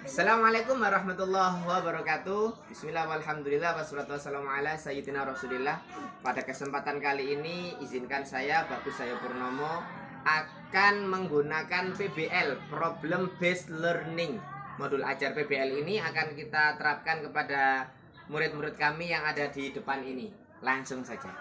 Assalamualaikum warahmatullahi wabarakatuh. Bismillah walhamdulillah wassalatu wassalamu ala sayyidina rasulillah. Pada kesempatan kali ini izinkan saya Bagus Sayo Purnomo akan menggunakan PBL, Problem Based Learning. Modul ajar PBL ini akan kita terapkan kepada murid-murid kami yang ada di depan ini. Langsung saja.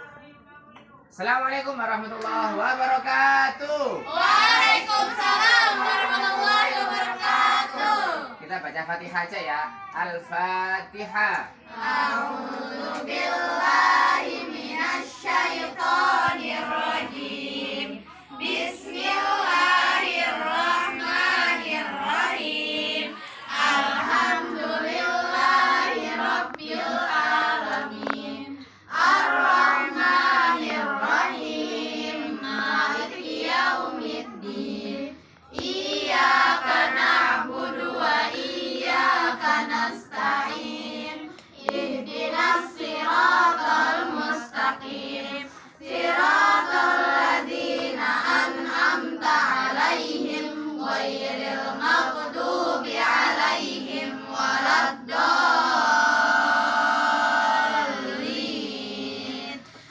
Assalamualaikum warahmatullahi wabarakatuh. Waalaikumsalam warahmatullahi wabarakatuh. Kita baca Fatihah aja ya. Al-Fatihah. A'udzu billahi minasyaitonir rajim. Bismillahirrahmanirrahim. Alhamdulillahi rabbil alamin. Ar-Rahmanir Rahim. Maliki yaumiddin. Iyyaka na'budu wa iyyaka nasta'in. Ihdinas siratal mustaqim. Siratal ladzina an'amta 'alaihim ghairil maghdubi 'alaihim waladdallin.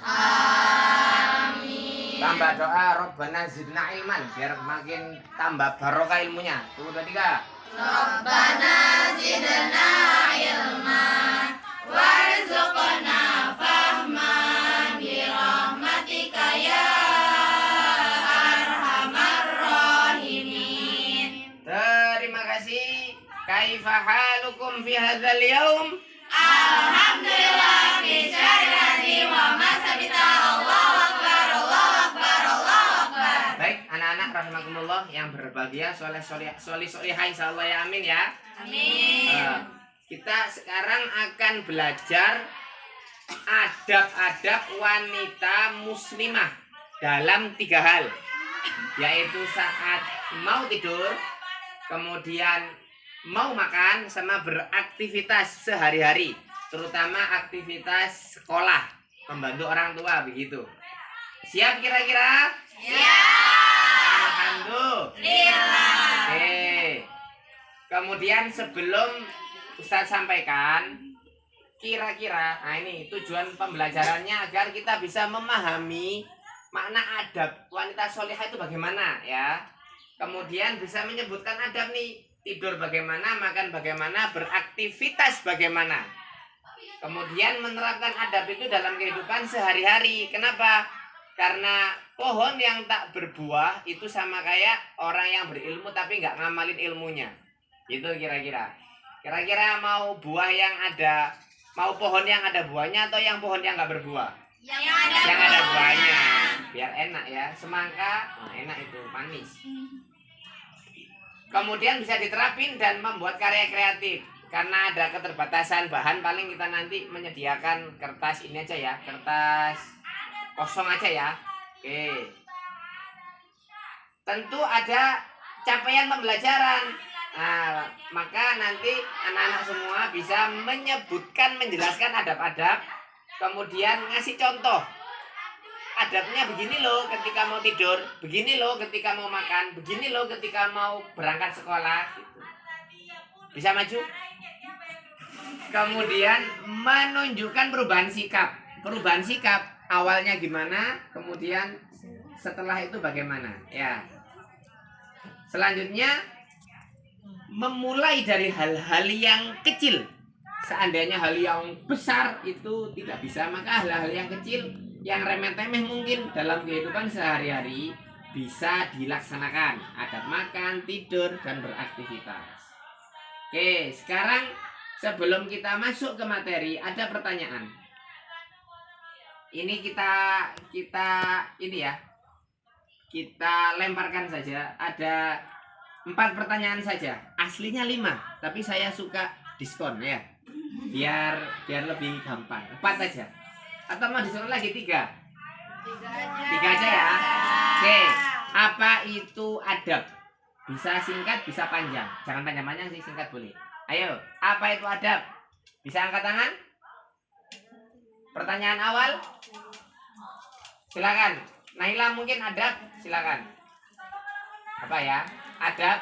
Amin. Tambah doa Rabbana zidna ilman biar makin tambah barokah ilmunya. Tunggu 2 3. Rabbana zidna ilman warzuqna fahman birahmatika ya arhamar rahimin. Terima kasih. Kaifa halukum fi hadzal yaum? Alhamdulillah fi syarri wa masabita. Allahu akbar, Allahu akbar, Allahu akbar. Baik, anak-anak rahimakumullah yang berbahagia, solihah insyaallah ya, amin ya. Amin. Kita sekarang akan belajar adab-adab wanita muslimah dalam 3 hal, yaitu saat mau tidur, kemudian mau makan, sama beraktivitas sehari-hari, terutama aktivitas sekolah, membantu orang tua, begitu. Siap kira-kira? Siap. Alhamdulillah. Oke. Kemudian sebelum Ustadz sampaikan, kira-kira, nah ini tujuan pembelajarannya agar kita bisa memahami makna adab wanita solihah itu bagaimana ya. Kemudian bisa menyebutkan adab nih, tidur bagaimana, makan bagaimana, beraktivitas bagaimana. Kemudian menerapkan adab itu dalam kehidupan sehari-hari. Kenapa? Karena pohon yang tak berbuah itu sama kayak orang yang berilmu tapi nggak ngamalin ilmunya. Itu kira-kira. Kira-kira mau buah yang ada, mau pohon yang ada buahnya atau yang pohon yang nggak berbuah? Yang Yang ada buahnya. Biar enak ya. Semangka, nah enak itu, manis. Kemudian bisa diterapin dan membuat karya kreatif. Karena ada keterbatasan bahan, paling kita nanti menyediakan kertas ini aja ya, kertas kosong aja ya. Oke. Tentu ada capaian pembelajaran. Nah, maka nanti anak-anak semua bisa menyebutkan, menjelaskan adab-adab, kemudian ngasih contoh. Adabnya begini loh ketika mau tidur, begini loh ketika mau makan, begini loh ketika mau berangkat sekolah gitu. Bisa maju? Kemudian menunjukkan perubahan sikap. Perubahan sikap awalnya gimana, kemudian setelah itu bagaimana ya. Selanjutnya memulai dari hal-hal yang kecil. Seandainya hal yang besar itu tidak bisa, maka hal-hal yang kecil, yang remeh-temeh mungkin dalam kehidupan sehari-hari bisa dilaksanakan. Adab makan, tidur, dan beraktivitas. Oke, sekarang sebelum kita masuk ke materi, ada pertanyaan. Ini kita ini ya, kita lemparkan saja. Ada 4 pertanyaan saja. Aslinya 5, tapi saya suka diskon ya, biar lebih gampang. 4 aja. Atau mau disuruh lagi 3? 3 aja ya. Oke, apa itu adab? Bisa singkat, bisa panjang. Jangan panjang-panjang sih, singkat boleh. Ayo, apa itu adab? Bisa angkat tangan? Pertanyaan awal? Silakan. Naila mungkin adab, silakan. Apa ya? Adab.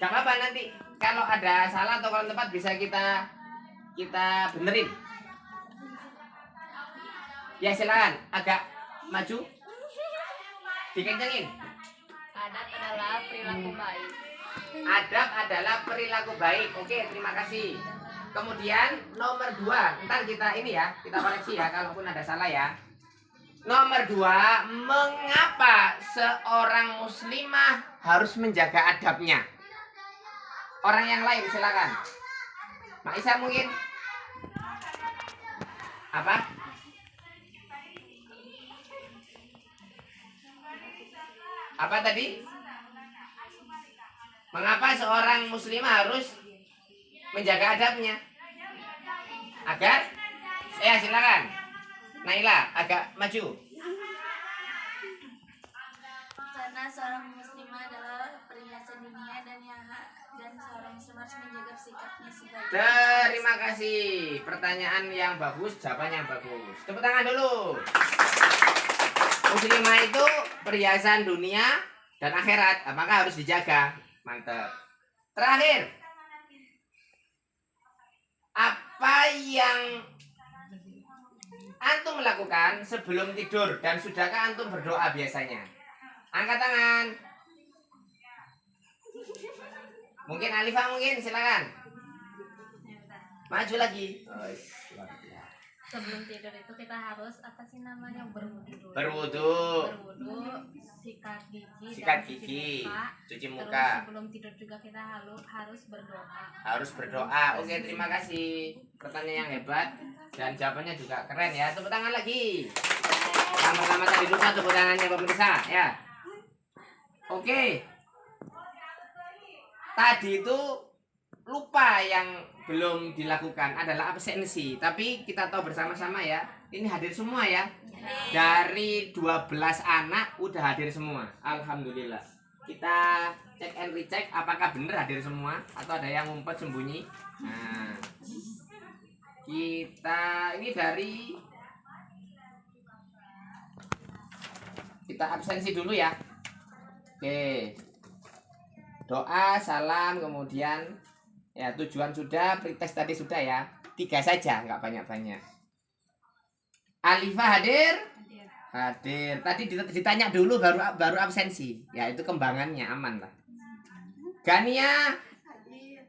Gak apa-apa, nanti kalau ada salah atau kurang tepat bisa kita benerin. Ya silakan, agak maju, dikencengin. Adab adalah perilaku baik. Adab adalah perilaku baik. Oke, terima kasih. Kemudian nomor 2, ntar kita ini ya, kita koreksi ya kalaupun ada salah ya. Nomor 2, mengapa seorang muslimah harus menjaga adabnya? Orang yang lain silakan. Mak Isa mungkin. Apa? Apa tadi? Mengapa seorang muslimah harus menjaga adabnya? Agar? Ya silakan. Naila, agak maju. Karena seorang muslimah adalah perhiasan dunia dan seorang muslimah harus menjaga sikapnya sebagai. Terima kasih. Pertanyaan yang bagus, jawaban yang bagus. Tepuk tangan dulu. Muslimah itu perhiasan dunia dan akhirat, maka harus dijaga. Mantap. Terakhir, apa yang antum melakukan sebelum tidur dan sudahkah antum berdoa biasanya? Angkat tangan. Mungkin Alifah mungkin silakan. Maju lagi. Sebelum tidur itu kita harus apa sih namanya berwudu. Berwudu. Sikat gigi. Sikat gigi. Cuci muka. Terus sebelum tidur juga kita harus berdoa. Harus berdoa. Oke, terima kasih. Pertanyaan yang hebat dan jawabannya juga keren ya. Tepuk tangan lagi. Sama-sama tadi dulu tepuk tangannya pemirsa ya. Oke. Tadi itu lupa yang belum dilakukan adalah absensi. Tapi kita tahu bersama-sama ya. Ini hadir semua ya. Dari 12 anak udah hadir semua. Alhamdulillah. Kita cek and recheck apakah benar hadir semua atau ada yang ngumpet sembunyi. Nah, kita ini dari kita absensi dulu ya. Oke. Doa, salam, kemudian ya tujuan sudah, pretest tadi sudah ya. 3 saja, nggak banyak-banyak. Alifah hadir? Hadir. Tadi ditanya dulu baru absensi. Ya itu kembangannya aman lah. Gania?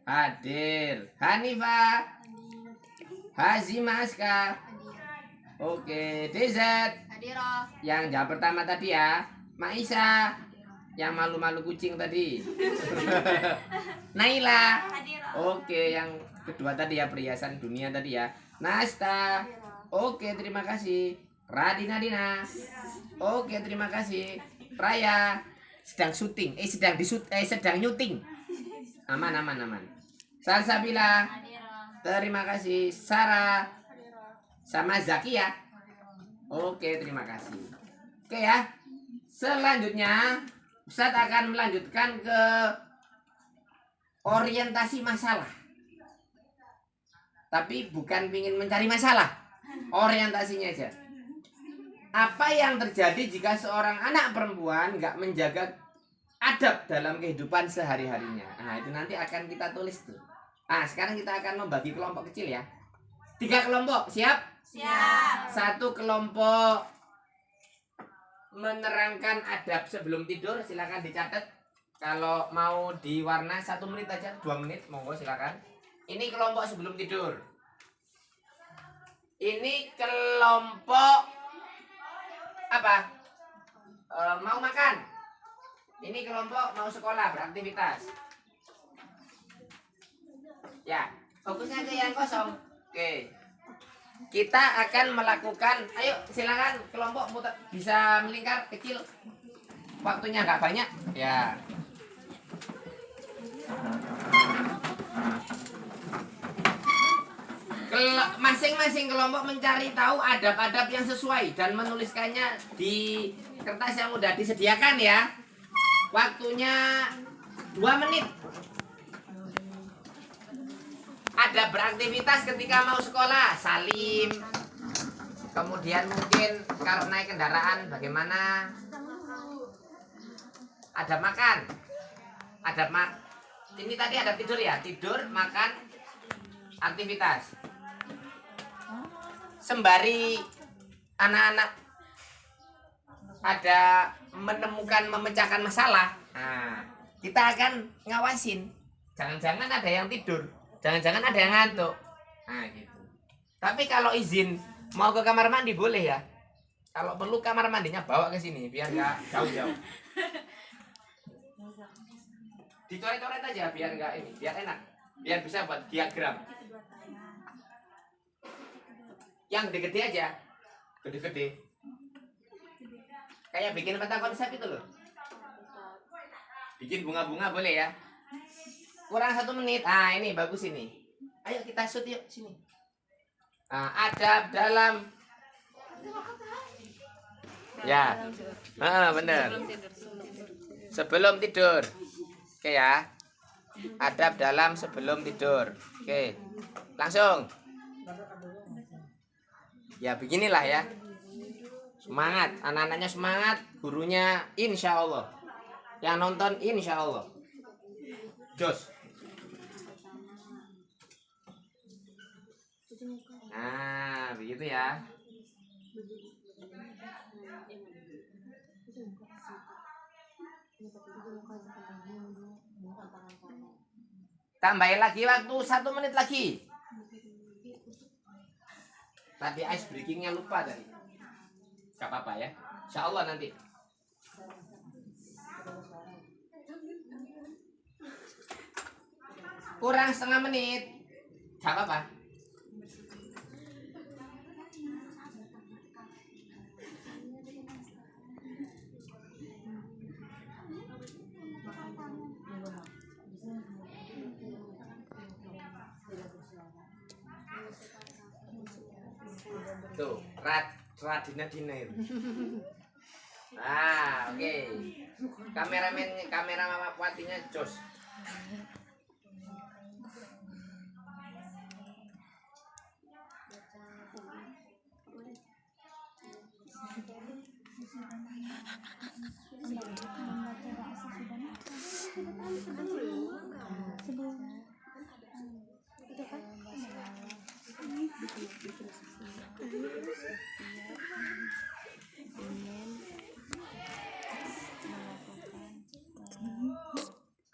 Hadir. Hanifah? Hazimah Aska? Oke. Dezat? Yang jawab pertama tadi ya. Maisa? Yang malu-malu kucing tadi. Naila? Oke, yang kedua tadi ya perhiasan dunia tadi ya. Nasta? Oke, terima kasih. Radina Dina. Oke, terima kasih. Raya sedang syuting, sedang nyuting. Aman. Salsabila. Terima kasih. Sarah sama Zakia. Oke, terima kasih. Oke ya. Selanjutnya Ustadz akan melanjutkan ke orientasi masalah. Tapi bukan ingin mencari masalah. Orientasinya aja. Apa yang terjadi jika seorang anak perempuan nggak menjaga adab dalam kehidupan sehari-harinya? Nah, itu nanti akan kita tulis tuh. Nah, sekarang kita akan membagi kelompok kecil ya. 3 kelompok, siap? Siap. 1 kelompok menerangkan adab sebelum tidur, silakan dicatat. Kalau mau diwarna 1 menit aja, 2 menit, monggo silakan. Ini kelompok sebelum tidur. Ini kelompok apa? Mau makan. Ini kelompok mau sekolah, beraktivitas. Ya, fokusnya ke yang kosong. Oke. Kita akan melakukan, ayo silakan kelompok bisa melingkar kecil. Waktunya nggak banyak. Ya. Masing-masing kelompok mencari tahu adab-adab yang sesuai dan menuliskannya di kertas yang udah disediakan ya. Waktunya 2 menit. Ada beraktivitas ketika mau sekolah, salim. Kemudian mungkin kalau naik kendaraan bagaimana? Ada makan. Ini tadi ada tidur ya, tidur, makan, aktivitas. Sembari anak-anak ada menemukan, memecahkan masalah, nah, kita akan ngawasin. Jangan-jangan ada yang tidur, jangan-jangan ada yang ngantuk. Nah, gitu. Tapi kalau izin mau ke kamar mandi boleh ya. Kalau perlu kamar mandinya bawa ke sini biar nggak jauh-jauh. Dicoret-coret aja biar nggak ini, biar enak, biar bisa buat diagram. Yang gede-gede aja, gede-gede. Kayak bikin peta konsep itu loh. Bikin bunga-bunga boleh ya. Kurang 1 menit. Ah ini bagus ini. Ayo kita shoot yuk sini. Nah, adab dalam. Ya, bener. Sebelum tidur. Oke ya. Adab dalam sebelum tidur. Oke. Langsung. Ya beginilah ya. Semangat, anak-anaknya semangat, gurunya insya Allah. Yang nonton insya Allah. Jos. Nah, begitu ya. Tambahin lagi waktu 1 menit lagi. Tadi ice breakingnya lupa tadi. Gak apa-apa ya. Insya Allah nanti. Kurang 1/2 menit. Gak apa-apa. Tuh, Radina itu. Ah, oke. Kamera Mama Puatinya jos.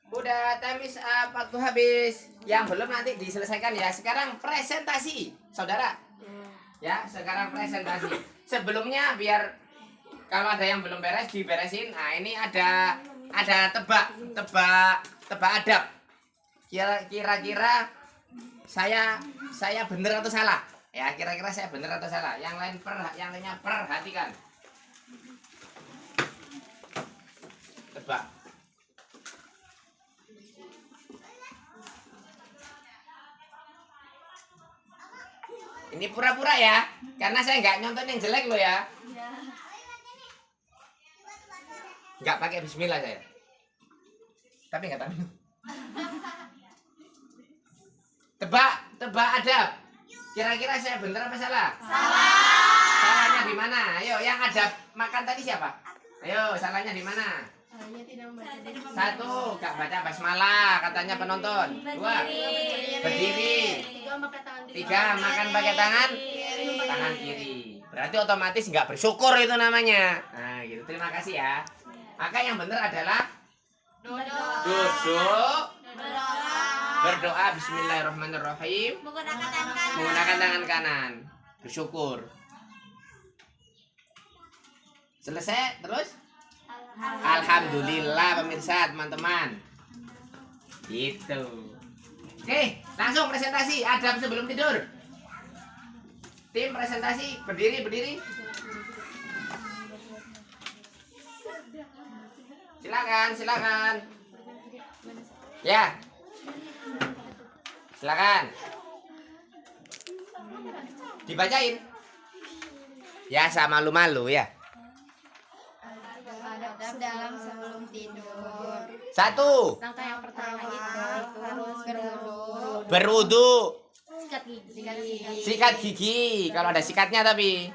Udah time is up, waktu habis. Yang belum nanti diselesaikan ya. Sekarang presentasi, saudara. Ya, sekarang presentasi. Sebelumnya biar kalau ada yang belum beres diberesin. Nah, ini ada tebak adab. Kira-kira saya bener atau salah? Ya, kira-kira saya bener atau salah? Yang lainnya perhatikan. Tebak. Ini pura-pura ya, karena saya nggak nyonton yang jelek loh ya. Nggak pakai bismillah saya. Tapi nggak tahu. Tebak adab. Kira-kira saya bener apa salah? Salah. Salahnya di mana? Ayo, yang adab makan tadi siapa? Ayo, salahnya di mana? Salahnya tidak membaca. 1, nggak baca basmalah katanya penonton. 2, berdiri. 3, makan pakai tangan kiri. Berarti otomatis nggak bersyukur itu namanya. Nah, gitu. Terima kasih ya. Maka yang benar adalah duduk, berdoa bismillahirrahmanirrahim, menggunakan tangan kanan, bersyukur. Selesai terus? Alhamdulillah pemirsa, teman-teman. Gitu. Oke, langsung presentasi adab sebelum tidur. Tim presentasi berdiri. Silakan. Ya. Silakan. Dibacain. Ya, sama malu-malu ya. Adab dalam sebelum tidur. 1. Langkah yang pertama itu harus Berwudu. sikat gigi. Sikat gigi. Kalau ada sikatnya tapi.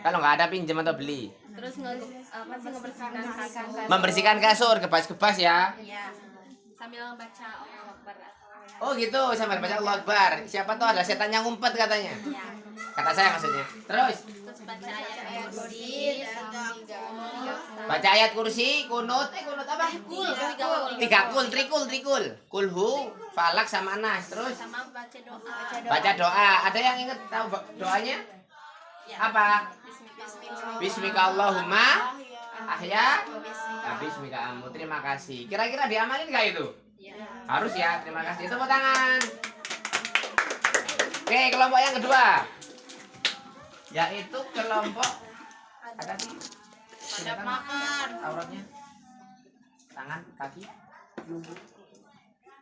Kalau nggak ada pinjam atau beli. Terus membersihkan kasur. Membersihkan kasur, kebas-kebas ya. Iya. sambil membaca Allahu Akbar atau Oh gitu, sambil baca Allahu Akbar. Siapa tahu ada setan yang ngumpet katanya. ya. Kata saya maksudnya. Terus Terus baca ayat kursi dan baca ayat kursi, kunut, kunut apa? Trikul. Kulhu, falak sama nas. Terus sama baca doa. baca doa. Ada yang ingat tahu doanya? Apa? Bismika Allahumma ahya. Bismika amu. Terima kasih. Kira-kira diamalin nggak itu? Harus ya. Terima kasih. Tepuk tangan. Oke, kelompok yang kedua. Yaitu kelompok ada sih. Silakan. Makan. Auratnya. Tangan, kaki.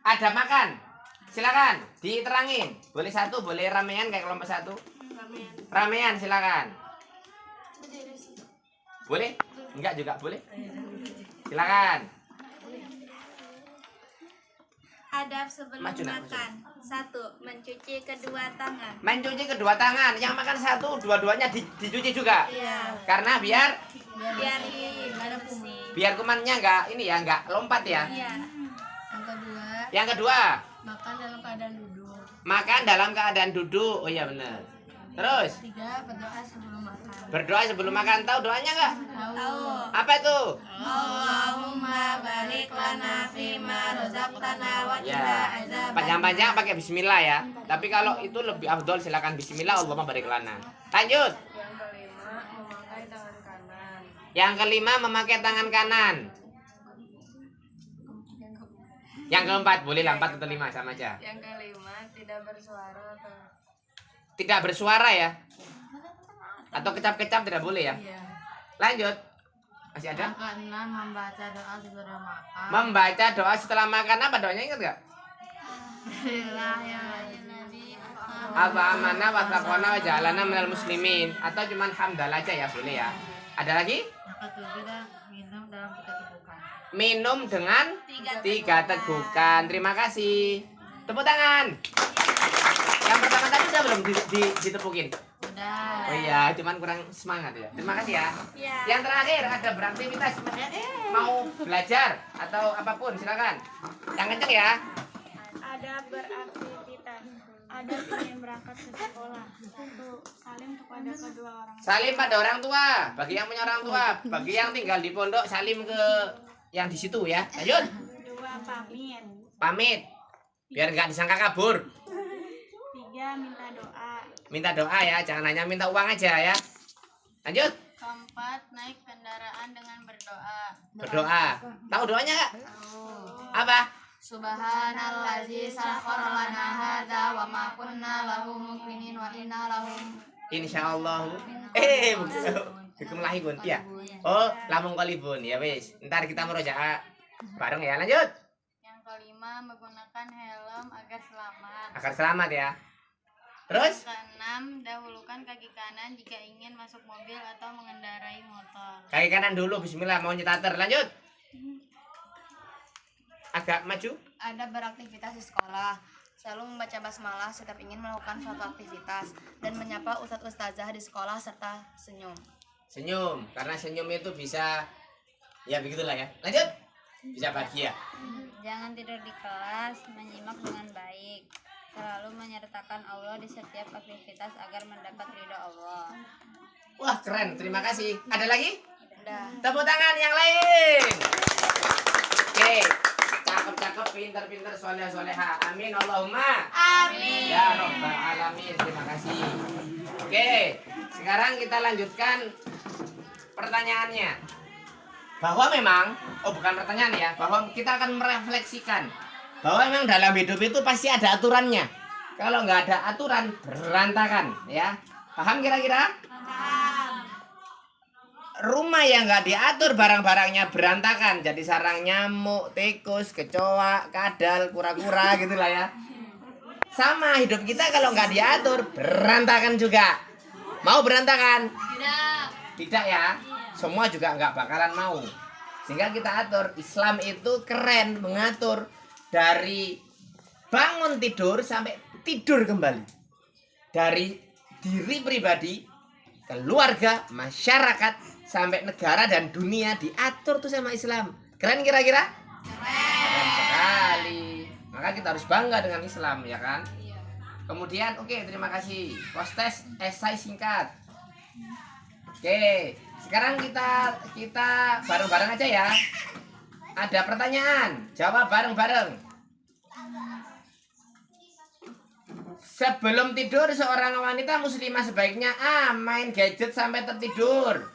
Ada makan. Silakan diterangin. Boleh satu, boleh ramean kayak kelompok satu. Ramean silakan. Boleh? Enggak juga boleh. Silakan. Adab sebelum Maju, nak, makan. 1. Mencuci kedua tangan. Mencuci kedua tangan. Yang makan satu, dua-duanya dicuci juga. Iya. Karena biar Biar bersih. biar kumannya enggak ini ya, enggak lompat ya. Iya. Yang kedua, Makan dalam keadaan duduk. makan dalam keadaan duduk. Oh iya benar. Terus 3. Berdoa sebelum makan. berdoa sebelum makan. Tahu doanya enggak? Tahu. Apa itu? Allahumma barik lana fima razaqtana wa qina Ya. azaban. Panjang-panjang pakai bismillah ya. Tapi kalau itu lebih afdol silakan bismillah Allahumma barik lana. Lanjut. Yang kelima memakai tangan kanan. Yang keempat boleh lah 4 atau 5 sama aja. Yang kelima tidak bersuara atau Tidak bersuara ya. Atau kecap-kecap tidak boleh ya. Lanjut. Masih ada? keenam membaca doa sesudah makan. Membaca doa setelah makan. Apa doanya ingat gak? Apa amanah wa taqwana wa ja'alana minal muslimin. Atau cuman hamdalah aja ya boleh ya. Ada lagi? Minum dalam 3 tegukan. Minum dengan 3 tegukan. Terima kasih. Tepuk tangan. Yang pertama tadi udah belum ditepukin? Udah. Oh iya, cuman kurang semangat ya. Terima kasih ya. Ya. Yang terakhir ada beraktivitas mau belajar atau apapun silakan. Yang kenceng ya. Ada beraktivitas. Ada ingin berangkat ke sekolah. 1. Salim kepada kedua orang. Salim pada orang tua. Bagi yang punya orang tua, bagi yang tinggal di pondok salim ke yang di situ ya. Lanjut. 2. Pamit. Pamit. Biar nggak disangka kabur. 3. Minta doa. Minta doa ya, jangan hanya minta uang aja ya. Lanjut. 4. Naik kendaraan dengan berdoa. Berdoa. Tahu doanya nggak? Apa? Subhanallazi sakhkhara lana hadza wa ma kunna lahu muqrinin wa inna lahu Insyaallah. Hukum lahibun. Iya. Oh, lamung qalibun. Ya wis. Ntar kita merojaah bareng ya. Lanjut. Yang kelima menggunakan helm agar selamat. Agar selamat ya. Terus? Keenam, dahulukan kaki kanan jika ingin masuk mobil atau mengendarai motor. Kaki kanan dulu, bismillah, mau nyetater. Lanjut. Agak maju. Ada beraktivitas di sekolah, selalu membaca basmalah setiap ingin melakukan suatu aktivitas, dan menyapa ustadz ustazah di sekolah serta senyum. Senyum, karena senyum itu bisa, ya begitulah ya. Lanjut. Bisa bahagia. Jangan tidur di kelas, menyimak dengan baik, selalu menyertakan Allah di setiap aktivitas agar mendapat ridho Allah. Wah keren, terima kasih. Ada lagi? Udah. Tepuk tangan yang lain. Oke, cakep-cakep, pinter-pinter, soleh-soleha. Amin, Allahumma. Amin. Ya Rabbal Alamin, terima kasih. Oke, sekarang kita lanjutkan pertanyaannya. Bahwa memang, oh bukan pertanyaan ya, bahwa kita akan merefleksikan bahwa memang dalam hidup itu pasti ada aturannya. Kalau nggak ada aturan, berantakan ya. Paham kira-kira? Rumah yang nggak diatur, barang-barangnya berantakan, jadi sarang nyamuk, tikus, kecoa, kadal, kura-kura gitulah ya. Sama hidup kita kalau nggak diatur, berantakan juga. Mau berantakan? Tidak. Tidak ya. Semua juga nggak bakalan mau. Sehingga kita atur. Islam itu keren mengatur dari bangun tidur sampai tidur kembali. Dari diri pribadi, keluarga, masyarakat, sampai negara dan dunia diatur tuh sama Islam. Keren kira-kira? Keren sekali. negara kita harus bangga dengan Islam, ya kan? Iya. Kemudian oke, terima kasih. Postes esai singkat. Oke, sekarang kita bareng-bareng aja ya. Ada pertanyaan, jawab bareng-bareng. Sebelum tidur seorang wanita muslimah sebaiknya A. Main gadget sampai tertidur.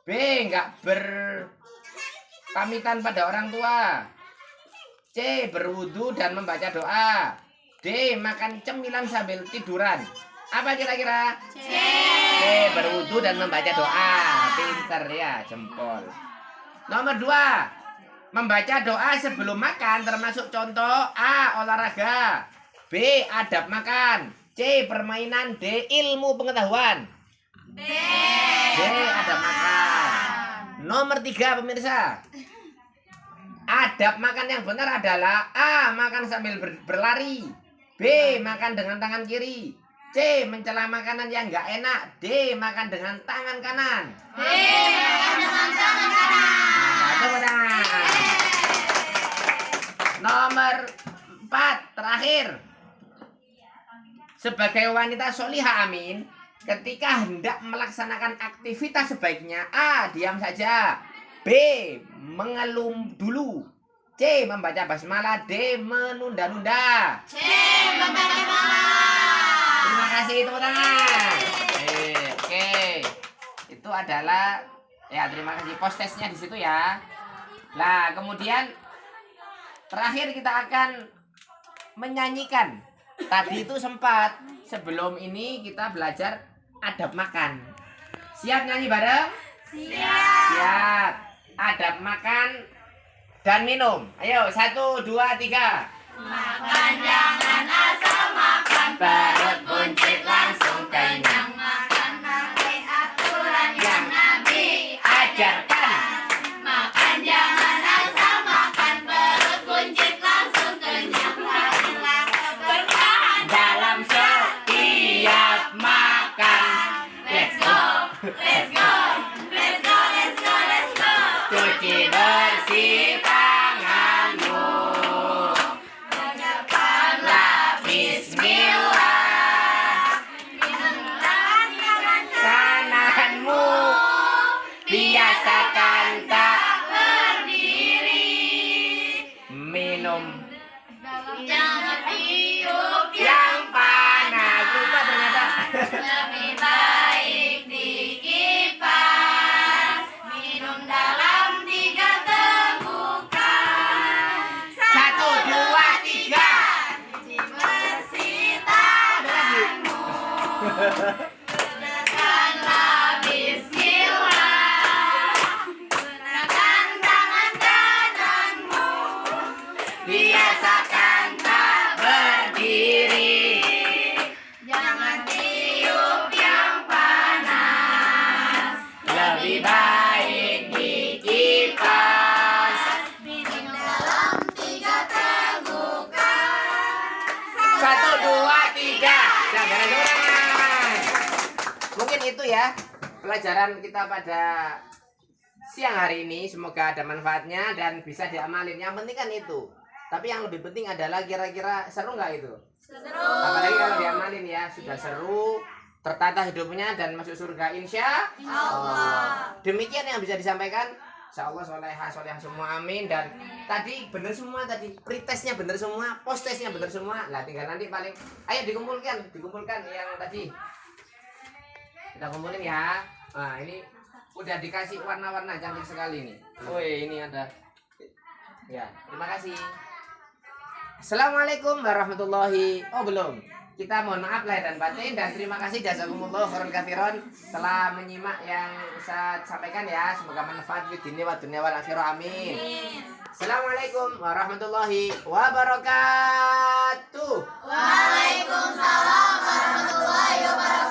B. Enggak berpamitan pada orang tua. C. Berwudu dan membaca doa. D. Makan cemilan sambil tiduran. Apa kira-kira? C. Berwudu dan membaca doa. Pinter ya, jempol. Nomor 2. Membaca doa sebelum makan termasuk contoh A. Olahraga, B. Adab makan, C. Permainan, D. Ilmu pengetahuan. D. Adab makan. Nomor 3 pemirsa. Adab makan yang benar adalah A. Makan sambil berlari, B. Makan dengan tangan kiri, C. Mencela makanan yang enggak enak, D. Makan dengan tangan kanan. D. Makan dengan tangan kanan. Nomor 4 terakhir. Sebagai wanita solihah amin, ketika hendak melaksanakan aktivitas sebaiknya A. Diam saja, B. Mengelum dulu, C. Membaca basmalah, D. Menunda-nunda. C. Membaca basmalah. Terima kasih, tepuk tangan. Oke. Itu adalah ya, terima kasih postesnya di situ ya. Nah, kemudian terakhir kita akan menyanyikan. Tadi itu sempat sebelum ini kita belajar adab makan. Siap nyanyi bareng? Siap. Adab makan dan minum. Ayo 1, 2, 3. Makan jangan asal makan, Perut buncit langsung kenyang. makan pakai aturan yang Nabi Ajarkan. Makan jangan asal makan, perut buncit langsung kenyang. Marilah bertahan Dalam setiap makan. Let's go, let's go, let's go, let's go, let's go. Cuci bersih tanganmu. Ucapkanlah Bismillah. Minumlah dengan Kananmu. Biasakan tak berdiri. minum Jangan tiup yang panas. Lupa ternyata. lebih baik dikipas. Minum dalam 3 tegukan. 1, 2, 3. Cuci bersih tanganmu. Gunakanlah Bismillah. Gunakan tangan kananmu. Biasakan tak berdiri. Jangan tiup yang panas. Lebih baik dikipas. Minum dalam 3 tegukan. 1, 2, 3. Jangan Mungkin itu ya pelajaran kita pada siang hari ini. Semoga ada manfaatnya dan bisa diamalin. Yang penting kan itu. Tapi yang lebih penting adalah kira-kira seru nggak itu? Seru. Apalagi kalau diamalin ya, sudah seru, tertata hidupnya dan masuk surga insya Allah. Demikian yang bisa disampaikan. Insya Allah solehah semua, amin. Dan tadi bener semua, tadi pretestnya bener semua, postesnya bener semua. Lah tinggal nanti paling, ayo dikumpulkan yang tadi. Kita kumpulin ya. Nah ini udah dikasih warna-warna cantik sekali nih. Woi ini ada. Ya terima kasih. Assalamualaikum warahmatullahi. Oh belum. Kita mohon maaf lahir dan batin dan terima kasih jazakumullah khairan katsiran telah menyimak yang Ustaz sampaikan ya. Semoga manfaat di dunia wa dunya wal akhirah. Amin. Assalamualaikum warahmatullahi wabarakatuh. Waalaikumsalam warahmatullahi wabarakatuh.